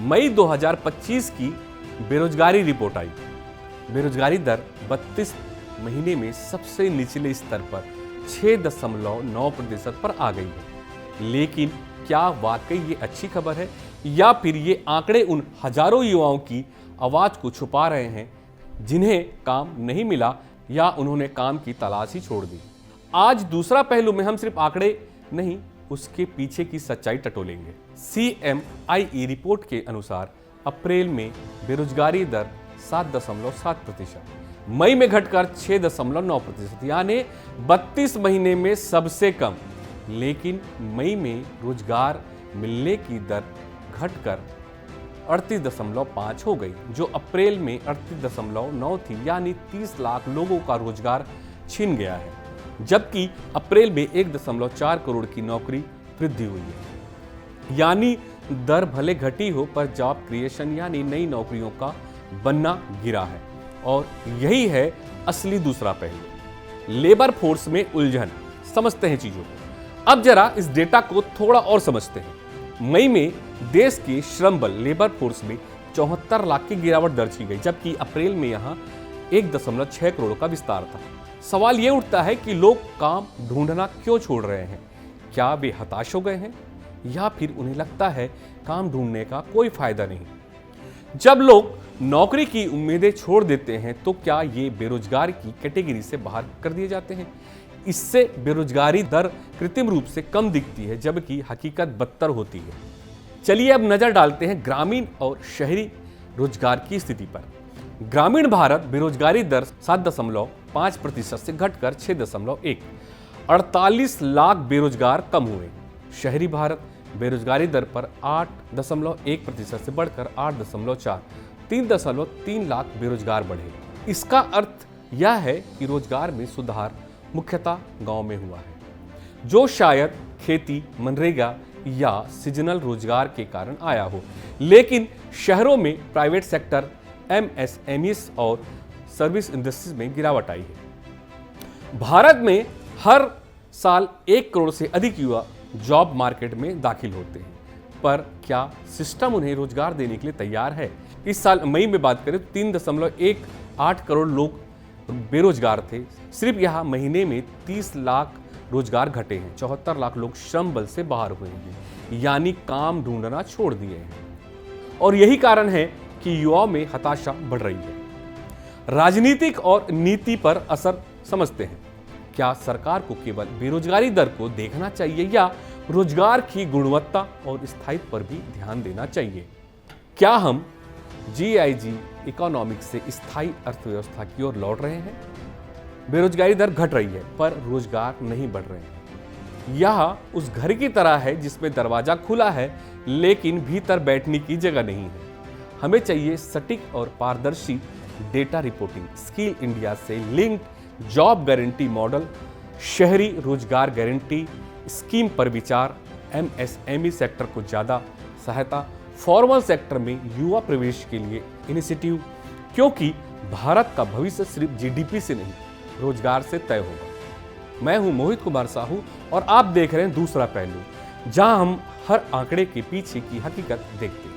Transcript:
मई 2025 की बेरोजगारी रिपोर्ट आई। बेरोजगारी दर 32 महीने में सबसे निचले स्तर पर 6.9% पर आ गई है। लेकिन क्या वाकई ये अच्छी खबर है या फिर ये आंकड़े उन हजारों युवाओं की आवाज को छुपा रहे हैं जिन्हें काम नहीं मिला या उन्होंने काम की तलाश ही छोड़ दी? आज दूसरा पहलू में हम सिर्फ आंकड़े नहीं, उसके पीछे की सच्चाई टटोलेंगे। CMIE रिपोर्ट के अनुसार अप्रैल में बेरोजगारी दर 7.7%, मई में घटकर 6.9%, यानी 32 महीने में सबसे कम। लेकिन मई में रोजगार मिलने की दर घटकर 38.5 हो गई, जो अप्रैल में 38.9 थी, यानी 30 लाख लोगों का रोजगार छिन गया है। जबकि अप्रैल में 1.4 करोड़ की नौकरी वृद्धि हुई है। यानी दर भले घटी हो पर जॉब क्रिएशन यानी नई नौकरियों का बनना गिरा है। और यही है असली दूसरा पहलू, लेबर फोर्स में उलझन। समझते हैं चीजों को। अब जरा इस डेटा को थोड़ा और समझते हैं। मई में देश के श्रम बल लेबर फोर्स में 74 लाख की गिरावट दर्ज की गई, जबकि अप्रैल में यहां 1.6 करोड़ का विस्तार था। सवाल यह उठता है कि लोग काम ढूंढना क्यों छोड़ रहे हैं? क्या वे हताश हो गए हैं या फिर उन्हें लगता है काम ढूंढने का कोई फायदा नहीं? जब लोग नौकरी की उम्मीदें छोड़ देते हैं तो क्या ये बेरोजगार की कैटेगरी से बाहर कर दिए जाते हैं? इससे बेरोजगारी दर कृत्रिम रूप से कम दिखती है, जबकि हकीकत बदतर होती है। चलिए अब नजर डालते हैं ग्रामीण और शहरी रोजगार की स्थिति पर। ग्रामीण भारत बेरोजगारी दर 7.5% से घटकर 6.1, 48 लाख बेरोजगार कम हुए। शहरी भारत बेरोजगारी दर पर 8.1% से बढ़कर 8.4, 3.3 लाख बेरोजगार बढ़े। इसका अर्थ यह है कि रोजगार में सुधार मुख्यतः गांव में हुआ है, जो शायद खेती, मनरेगा या सीजनल रोजगार के कारण आया हो। लेकिन शहरों में प्राइवेट सेक्टर, MSMEs और सर्विस इंडस्ट्रीज में गिरावट आई है। भारत में हर साल 1 करोड़ से अधिक युवा जॉब मार्केट में दाखिल होते हैं, पर क्या सिस्टम उन्हें रोजगार देने के लिए तैयार है? इस साल मई में बात करें तो 3.18 करोड़ लोग बेरोजगार थे। सिर्फ यहाँ महीने में 30 लाख रोजगार घटे हैं। 74 लाख लोग श्रम बल से बाहर हुए हैं, यानी काम ढूंढना छोड़ दिए हैं। और यही कारण है कि युवाओं में हताशा बढ़ रही है। राजनीतिक और नीति पर असर समझते हैं। क्या सरकार को केवल बेरोजगारी दर को देखना चाहिए या रोजगार की गुणवत्ता और स्थायित्व पर भी ध्यान देना चाहिए? क्या हम GIG इकोनॉमिक्स से स्थायी अर्थव्यवस्था की ओर लौट रहे हैं? बेरोजगारी दर घट रही है पर रोजगार नहीं बढ़ रहे हैं। यह उस घर की तरह है जिसमें दरवाजा खुला है लेकिन भीतर बैठने की जगह नहीं है। हमें चाहिए सटीक और पारदर्शी डेटा रिपोर्टिंग, स्किल इंडिया से लिंक्ड जॉब गारंटी मॉडल, शहरी रोजगार गारंटी स्कीम पर विचार, MSME सेक्टर को ज़्यादा सहायता, फॉर्मल सेक्टर में युवा प्रवेश के लिए इनिशिएटिव, क्योंकि भारत का भविष्य सिर्फ GDP से नहीं, रोजगार से तय होगा। मैं हूं मोहित कुमार साहू और आप देख रहे हैं दूसरा पहलू, जहां हम हर आंकड़े के पीछे की हकीकत देखते हैं।